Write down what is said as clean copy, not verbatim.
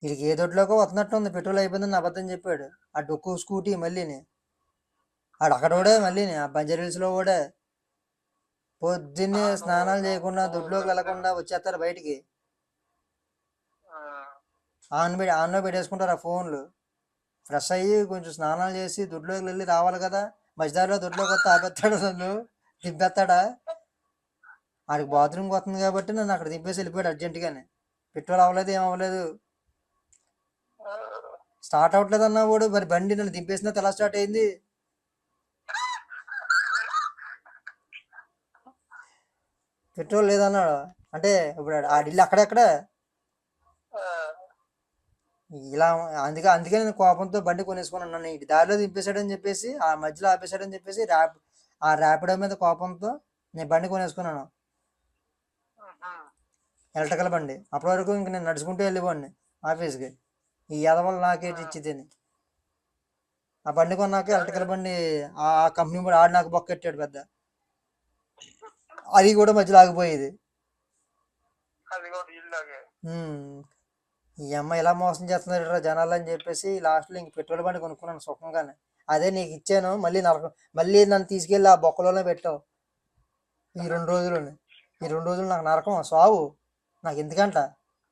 వీడికి ఏ దొడ్లోకి వస్తున్నట్టు ఉంది, పెట్రోల్ అయిపోయిందని అబద్ధం చెప్పాడు. ఆ డొక్కు స్కూటీ మళ్ళీని ఆడు అక్కడ కూడా మళ్ళీని ఆ బంజారా హిల్స్లో కూడా పొద్దున్నే స్నానాలు చేయకుండా దొడ్లోకి వెళ్లకుండా వచ్చేస్తారు బయటికి. ఆన్లో పెట్టేసుకుంటారు ఆ ఫోన్లు. ఫ్రెష్ అయ్యి కొంచెం స్నానాలు చేసి దొడ్లోకి వెళ్ళి రావాలి కదా. మధ్యదారిలో దొడ్లోకి వస్తే ఆపేస్తాడు, నన్ను దింపేస్తాడా. ఆడికి బాత్రూమ్కి వస్తుంది కాబట్టి నన్ను అక్కడ దింపేసి వెళ్ళిపోయాడు అర్జెంటుగానే. పెట్రోల్ అవ్వలేదు, ఏం అవ్వలేదు, స్టార్ట్ అవ్వట్లేదు అన్నా వాడు. మరి బండి నన్ను దింపేసినా తెలా స్టార్ట్ అయింది. పెట్రోల్ లేదన్నాడు. అంటే ఇప్పుడు ఆడిల్లు అక్కడెక్కడ ఇలా. అందుకే నేను కోపంతో బండి కొనేసుకున్నాను. నన్ను ఇటు దారిలో దింపేశాడని చెప్పేసి, ఆ మధ్యలో ఆపేశాడని చెప్పేసి ఆ ర్యాపిడో మీద కోపంతో నేను బండి కొనేసుకున్నాను, ఎలక్ట్రికల్ బండి. అప్పటి వరకు ఇంక నేను నడుచుకుంటూ వెళ్ళిపోండి ఆఫీస్కి. ఈ ఎదవలు నాకేటి ఇచ్చిద్దని ఆ బండి కొన్నాక ఎలక్ట్రికల్ బండి ఆ కంపెనీ కూడా ఆడు నాకు బొక్కెట్టాడు పెద్ద. అది కూడా మధ్యలో ఆగిపోయేది. ఈ అమ్మ ఇలా మోసం చేస్తున్నారు జనాలు అని చెప్పేసి లాస్ట్లో ఇంక పెట్రోల్ బండి కొనుక్కున్నాను సుఖంగానే. అదే నీకు ఇచ్చాను, మళ్ళీ నన్ను తీసుకెళ్ళి ఆ బొక్కలోనే పెట్టావు. ఈ 2 రోజులు నాకు నరకం సావు. నాకు ఎందుకంట